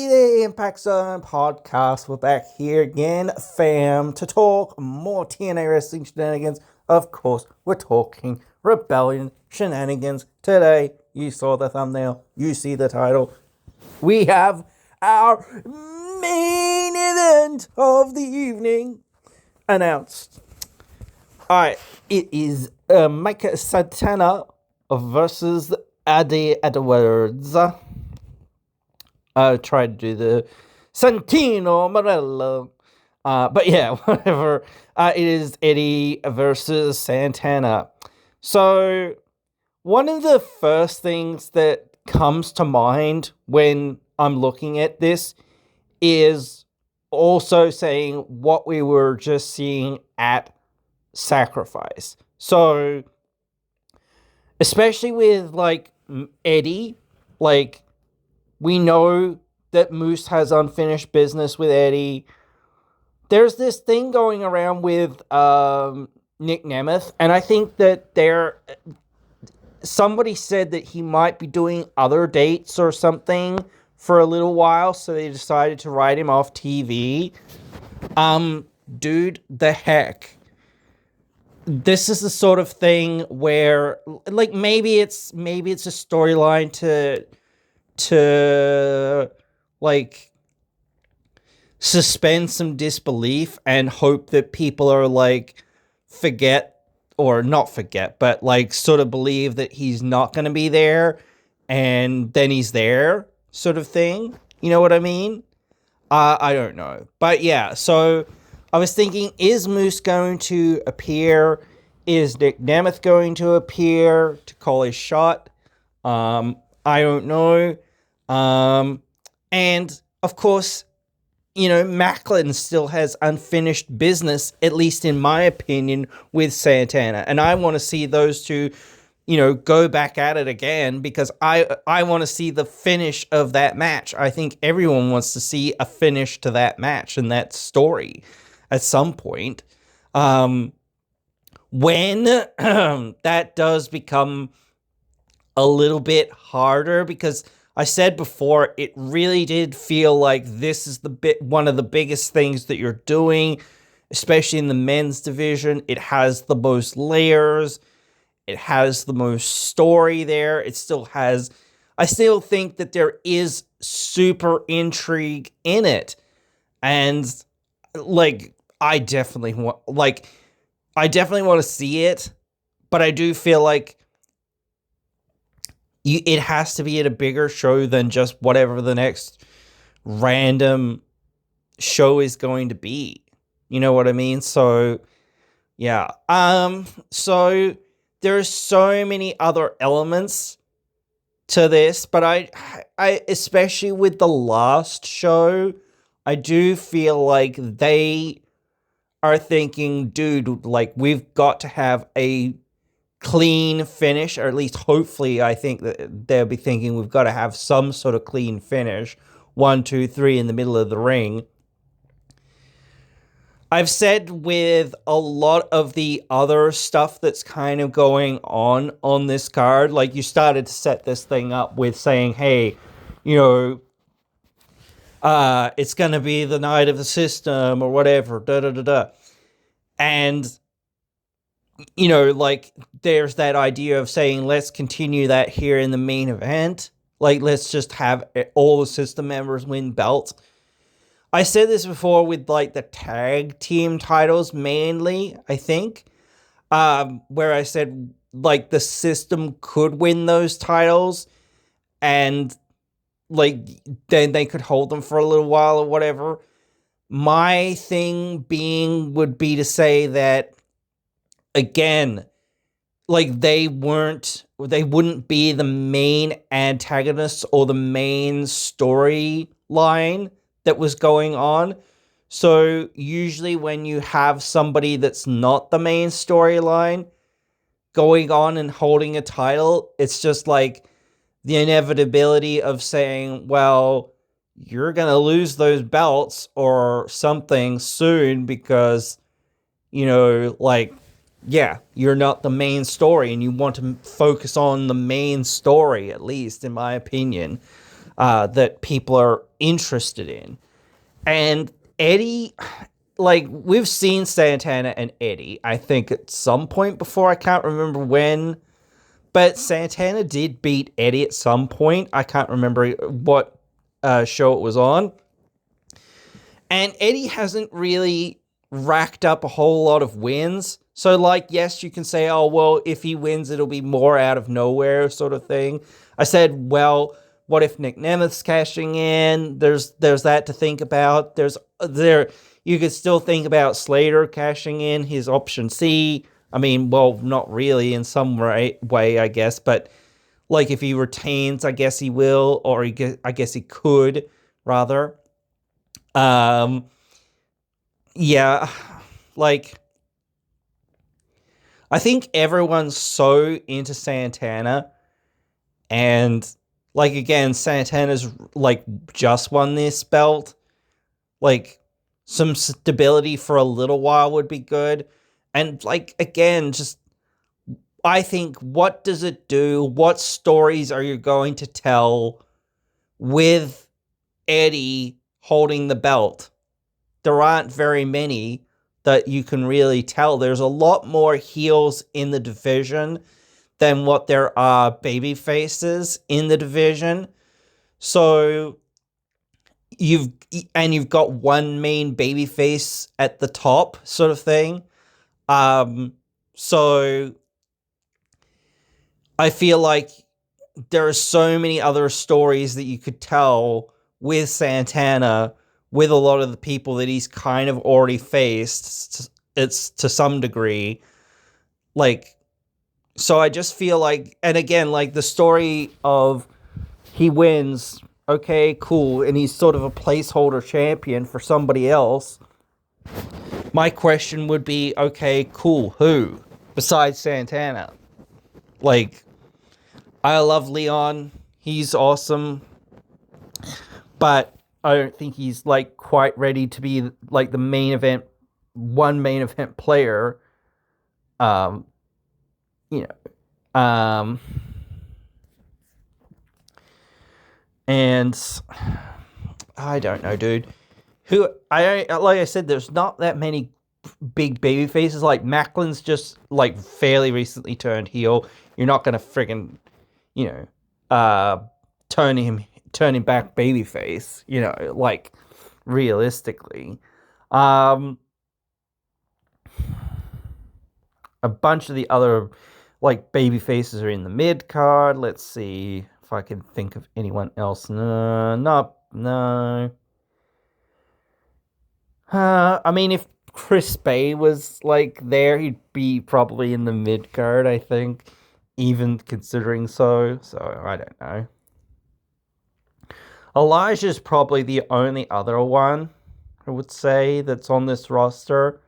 the Impact Zone podcast. We're back here again, fam, to talk more TNA wrestling shenanigans. Of course, we're talking Rebellion shenanigans today. You saw the thumbnail, you see the title. We have our main event of the evening announced. Alright, it is Mike Santana versus Eddie Edwards. I tried to do the Santino Morello. But yeah, whatever. It is Eddie versus Santana. So, one of the first things that comes to mind when I'm looking at this is also saying what we were just seeing at Sacrifice. So, especially with, like, Eddie, like, we know that Moose has unfinished business with Eddie. There's this thing going around with Nick Nemeth, and I think that somebody said that he might be doing other dates or something for a little while, so they decided to write him off TV. Dude, the heck. This is the sort of thing where, like, maybe it's a storyline to like suspend some disbelief and hope that people are like but like sort of believe that he's not going to be there and then he's there sort of thing. You know what I mean? I don't know. But yeah, so I was thinking, is Moose going to appear? Is Nick Nemeth going to appear to call his shot? I don't know. And of course, you know, Macklin still has unfinished business, at least in my opinion, with Santana. And I want to see those two, you know, go back at it again because I want to see the finish of that match. I think everyone wants to see a finish to that match and that story at some point. When that does become a little bit harder, because I said before, it really did feel like this is one of the biggest things that you're doing, especially in the men's division. It has the most layers. It has the most story there. I still think that there is super intrigue in it. And like, I definitely want to see it, but I do feel like it has to be at a bigger show than just whatever the next random show is going to be. You know what I mean? So, yeah. So there's so many other elements to this, but I especially with the last show, I do feel like they are thinking, dude, like, we've got to have a clean finish, or at least hopefully I think that they'll be thinking we've got to have some sort of clean finish. 1, 2, 3 in the middle of the ring. I've said with a lot of the other stuff that's kind of going on this card, like, you started to set this thing up with saying, hey, you know, it's going to be the night of the system or whatever, and you know, like, there's that idea of saying, let's continue that here in the main event. Like, let's just have all the system members win belts. I said this before with, like, the tag team titles mainly, I think. Where I said, like, the system could win those titles. And, like, then they could hold them for a little while or whatever. My thing would be to say that, again, like, they wouldn't be the main antagonists or the main storyline that was going on. So usually when you have somebody that's not the main storyline going on and holding a title, it's just like the inevitability of saying, well, you're going to lose those belts or something soon because, you know, like, yeah, you're not the main story and you want to focus on the main story, at least in my opinion. that people are interested in. And Eddie, like, we've seen Santana and Eddie, I think, at some point before. I can't remember when. But Santana did beat Eddie at some point. I can't remember what show it was on. And Eddie hasn't really racked up a whole lot of wins. So, like, yes, you can say, oh, well, if he wins, it'll be more out of nowhere sort of thing. I said, well, what if Nick Nemeth's cashing in? There's that to think about. You could still think about Slater cashing in his option C. I mean, well, not really in some way, I guess, but like if he retains, I guess he will, or I guess he could, rather. Yeah, like, I think everyone's so into Santana, and, like, again, Santana's, like, just won this belt. Like, some stability for a little while would be good. And, like, again, just, I think, what does it do? What stories are you going to tell with Eddie holding the belt? There aren't very many that you can really tell. There's a lot more heels in the division than what there are baby faces in the division. So you've got one main baby face at the top, sort of thing. So I feel like there are so many other stories that you could tell with Santana, with a lot of the people that he's kind of already faced. It's to some degree. Like, so I just feel like, and again, like, the story of he wins, okay, cool, and he's sort of a placeholder champion for somebody else. My question would be, okay, cool, who? Besides Santana. Like, I love Leon. He's awesome. But I don't think he's, like, quite ready to be, like, the main event player. You know. And I don't know, dude. Like I said, there's not that many big baby faces. Like, Macklin's just, like, fairly recently turned heel. You're not gonna friggin', turn him back babyface, like, realistically. A bunch of the other, like, baby faces are in the mid card. Let's see if I can think of anyone else. No. I mean, if Chris Bay was, like, there, he'd be probably in the mid card, I think, even considering so. So I don't know. Elijah's probably the only other one, I would say, that's on this roster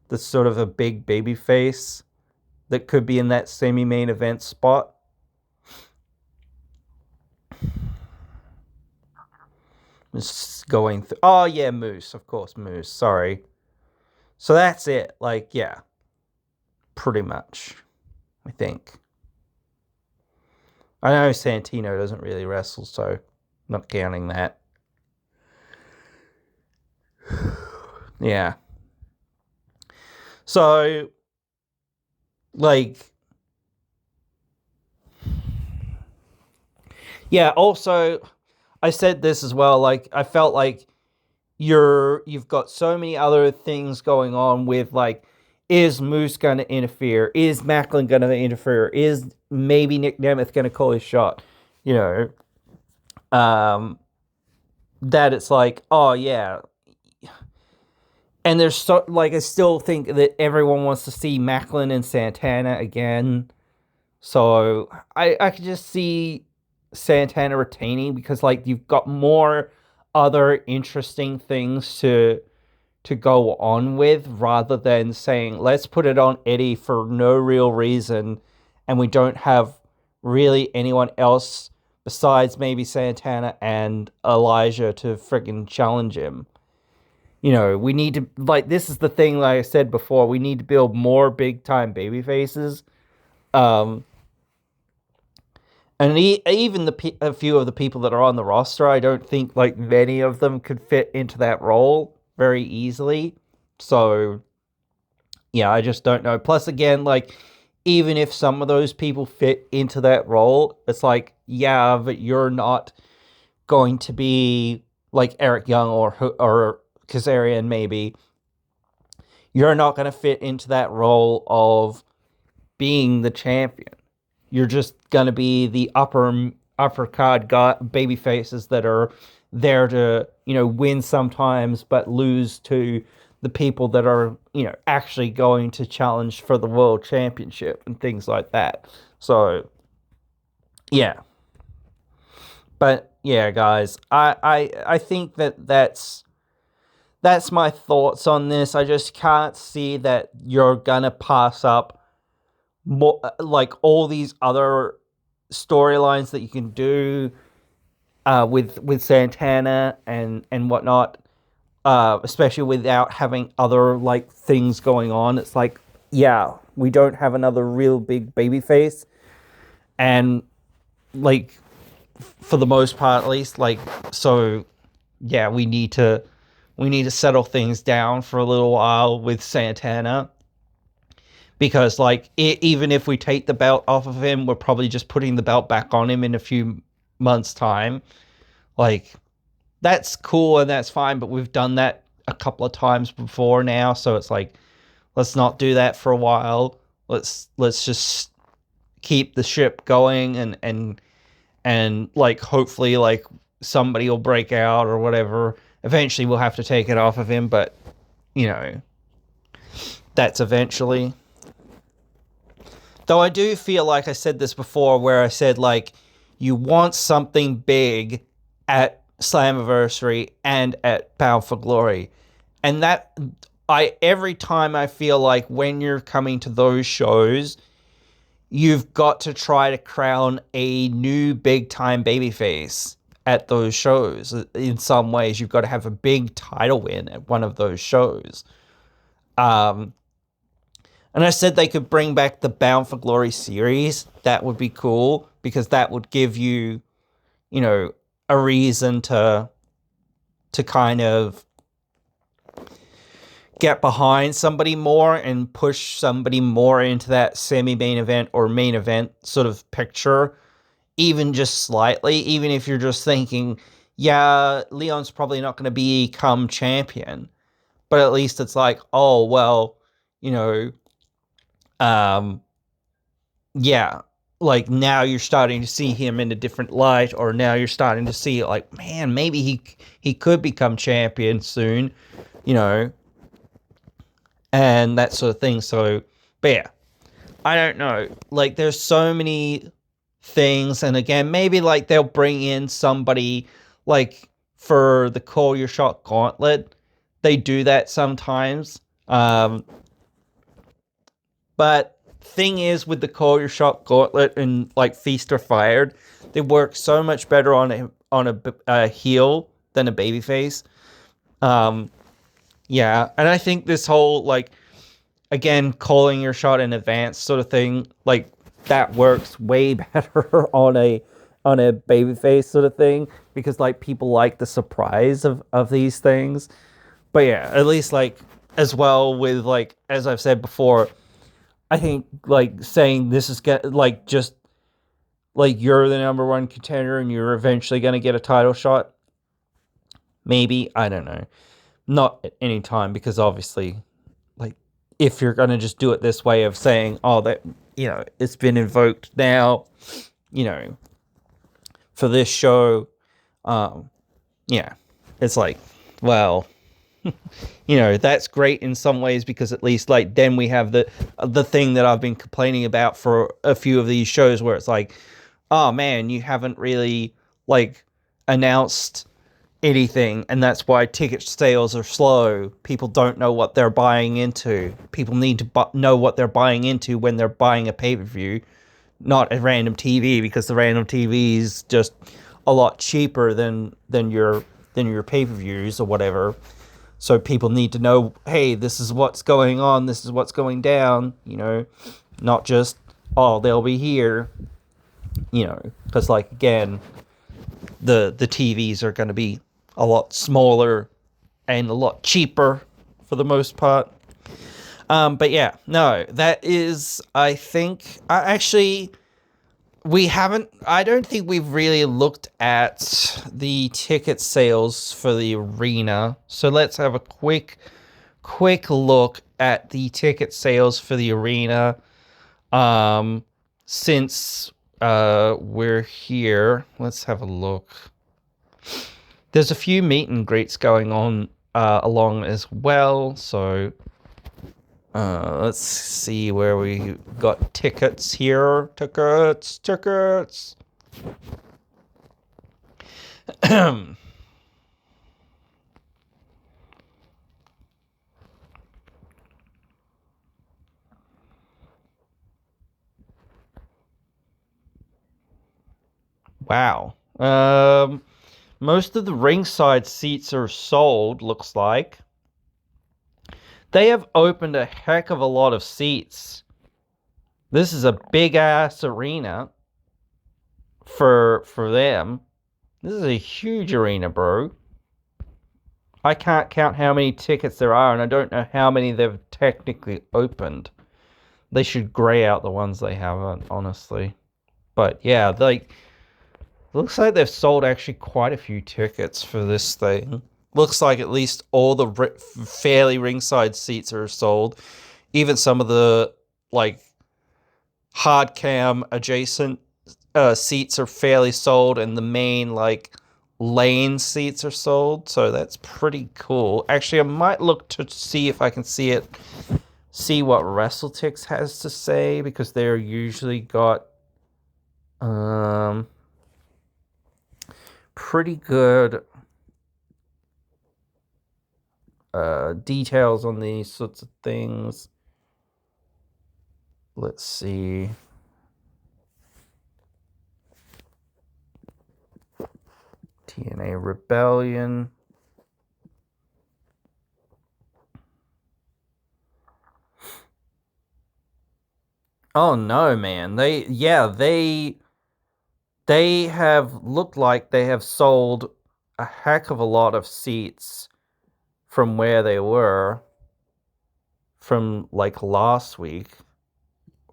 that's sort of a big baby face that could be in that semi-main event spot. Just going through. Oh, yeah, Moose. Of course, Moose. Sorry. So that's it. Like, yeah. Pretty much, I think. I know Santino doesn't really wrestle, so not counting that. Yeah. So, like, yeah, also, I said this as well, like, I felt like you've got so many other things going on with, like, is Moose going to interfere? Is Macklin going to interfere? Is maybe Nick Nemeth going to call his shot? That it's like, oh, yeah. And there's so, like, I still think that everyone wants to see Macklin and Santana again. So I could just see Santana retaining because, like, you've got more other interesting things to go on with rather than saying, let's put it on Eddie for no real reason and we don't have really anyone else besides maybe Santana and Elijah to friggin' challenge him. We need to, like, this is the thing, like I said before, we need to build more big-time baby faces. And even a few of the people that are on the roster, I don't think like many of them could fit into that role very easily. So yeah, I just don't know. Plus, again, like even if some of those people fit into that role, it's like yeah, but you're not going to be like Eric Young or Kazarian maybe. You're not going to fit into that role of being the champion. You're just gonna be the upper card baby faces that are there to win sometimes, but lose to the people that are actually going to challenge for the world championship and things like that. So yeah, but yeah, guys, I think that's my thoughts on this. I just can't see that you're gonna pass up more like all these other storylines that you can do with Santana and whatnot, especially without having other like things going on. It's like, yeah, we don't have another real big baby face, and like for the most part, at least, like so, yeah, we need to settle things down for a little while with Santana. Because, like, even if we take the belt off of him, we're probably just putting the belt back on him in a few months' time. Like, that's cool and that's fine, but we've done that a couple of times before now, so it's like, let's not do that for a while. Let's just keep the ship going and like hopefully like somebody will break out or whatever. Eventually we'll have to take it off of him, but you know, that's eventually. Though I do feel like I said this before, where I said, like, you want something big at Slammiversary and at Bound for Glory. And that, every time I feel like when you're coming to those shows, you've got to try to crown a new big time babyface at those shows. In some ways, you've got to have a big title win at one of those shows. And I said they could bring back the Bound for Glory series. That would be cool because that would give you, a reason to kind of get behind somebody more and push somebody more into that semi-main event or main event sort of picture, even just slightly, even if you're just thinking, yeah, Leon's probably not going to become champion, but at least it's like, oh, well, yeah, like now you're starting to see him in a different light, or now you're starting to see like, man, maybe he could become champion soon, and that sort of thing. So, but yeah, I don't know. Like, there's so many things, and again, maybe like they'll bring in somebody like for the Call Your Shot Gauntlet. They do that sometimes. But thing is, with the Call Your Shot Gauntlet and like Feast or Fired, they work so much better on a heel than a babyface. Yeah, and I think this whole like, again, calling your shot in advance sort of thing, like that works way better on a babyface sort of thing, because like people like the surprise of these things. But yeah, at least like as well with like, as I've said before, I think like saying this is like just like you're the number one contender and you're eventually going to get a title shot. Maybe, I don't know. Not at any time, because obviously, like, if you're going to just do it this way of saying, oh, that, it's been invoked now, for this show, yeah, it's like, well, that's great in some ways, because at least like then we have the thing that I've been complaining about for a few of these shows, where it's like, oh man, you haven't really like announced anything, and that's why ticket sales are slow. People don't know what they're buying into. People need to know what they're buying into when they're buying a pay-per-view, not a random TV, because the random TV is just a lot cheaper than your pay-per-views or whatever. So people need to know, hey, this is what's going on, this is what's going down, not just, oh, they'll be here. Because like again, the TVs are going to be a lot smaller and a lot cheaper for the most part. But yeah, no, that is, I think, I don't think we've really looked at the ticket sales for the arena. So let's have a quick look at the ticket sales for the arena. Since we're here, let's have a look. There's a few meet and greets going on along as well, so let's see where we got tickets here. Tickets. Wow. Most of the ringside seats are sold, looks like. They have opened a heck of a lot of seats. This is a big ass arena for them. This is a huge arena, bro. I can't count how many tickets there are, and I don't know how many they've technically opened. They should gray out the ones they haven't, honestly. But yeah, like, looks like they've sold actually quite a few tickets for this thing. Looks like at least all the fairly ringside seats are sold. Even some of the, like, hard cam adjacent seats are fairly sold, and the main, like, lane seats are sold. So that's pretty cool. Actually, I might look to see if I can see what WrestleTix has to say, because they're usually got pretty good details on these sorts of things. Let's see. TNA Rebellion. Oh no, man. They have looked like they have sold a heck of a lot of seats from where they were from like last week.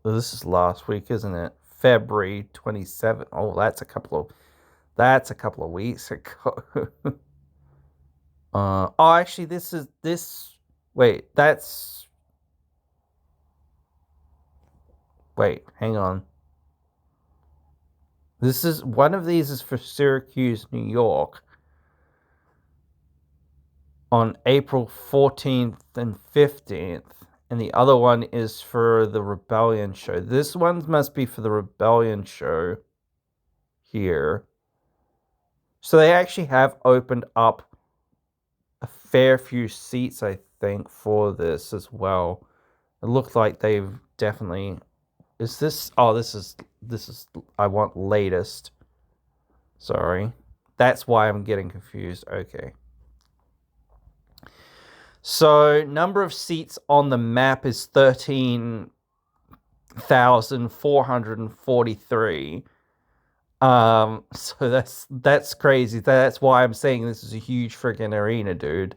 Well, this is last week, isn't it? February 27th. Oh, that's a couple of weeks ago. Actually, wait, hang on. This is one of these is for Syracuse, New York, on April 14th and 15th, and the other one is for the Rebellion show. This one must be for the Rebellion show here. So they actually have opened up a fair few seats, I think, for this as well. It looked like they've definitely... Is this... Oh, this is... I want latest. Sorry. That's why I'm getting confused. Okay. So, number of seats on the map is 13,443. So that's crazy. That's why I'm saying this is a huge freaking arena, dude.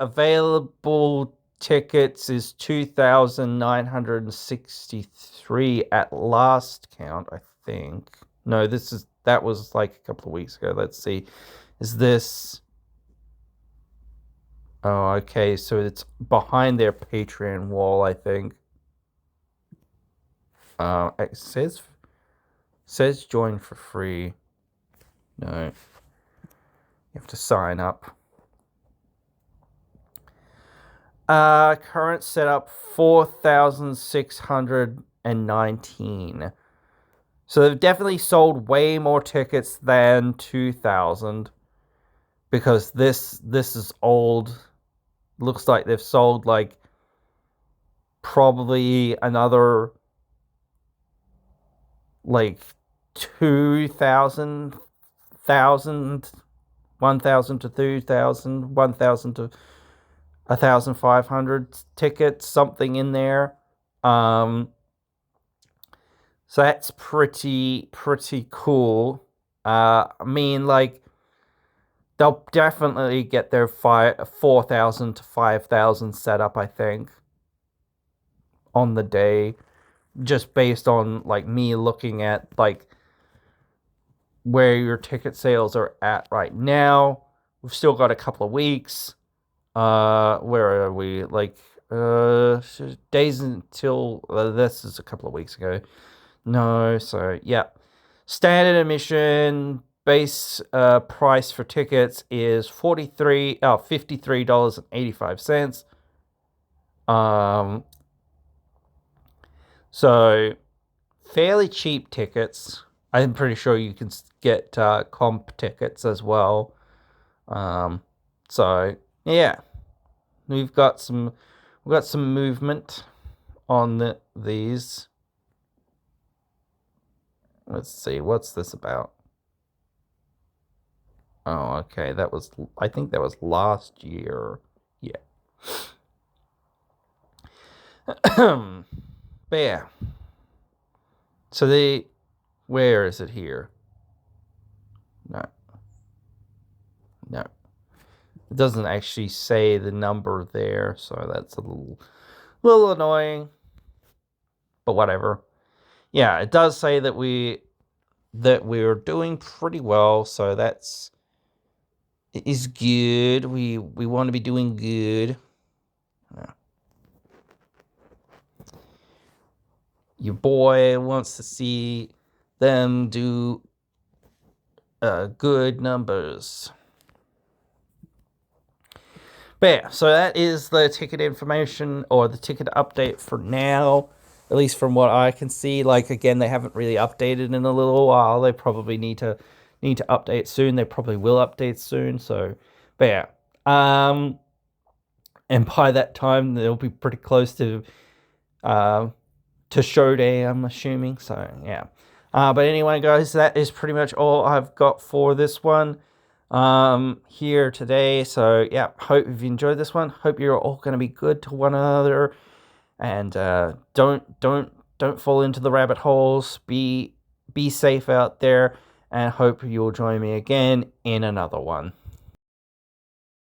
Available tickets is 2,963 at last count, I think. No, that was like a couple of weeks ago. Let's see. Is this... Oh, okay, so it's behind their Patreon wall, I think. It says join for free. No. You have to sign up. Current setup 4,619. So they've definitely sold way more tickets than 2,000, because this is old. Looks like they've sold like probably another like 2,000, 1,000 to 2,000, 1,000 to 1,500 tickets, something in there. So that's pretty cool. I mean, like, they'll definitely get their 4,000 to 5,000 set up, I think, on the day, just based on like me looking at like where your ticket sales are at right now. We've still got a couple of weeks. Where are we? Like, days until this is a couple of weeks ago. No, so yeah. Standard admission base price for tickets is $53.85. So fairly cheap tickets. I'm pretty sure you can get comp tickets as well. So yeah, we've got some movement on these. Let's see, what's this about? Oh, okay, I think that was last year. Yeah. But yeah. So where is it here? No. No. It doesn't actually say the number there, so that's a little annoying. But whatever. Yeah, it does say that we're doing pretty well, so it is good. We want to be doing good. Yeah. Your boy wants to see them do good numbers. But yeah, so that is the ticket information or the ticket update for now, at least from what I can see. Like, again, they haven't really updated in a little while. They probably need to update soon. They probably will update soon. So, but yeah, and by that time they'll be pretty close to show day, I'm assuming. So yeah. But anyway, guys, that is pretty much all I've got for this one here today. So yeah, hope you've enjoyed this one. Hope you're all going to be good to one another, and don't fall into the rabbit holes. Be safe out there, and hope you'll join me again in another one.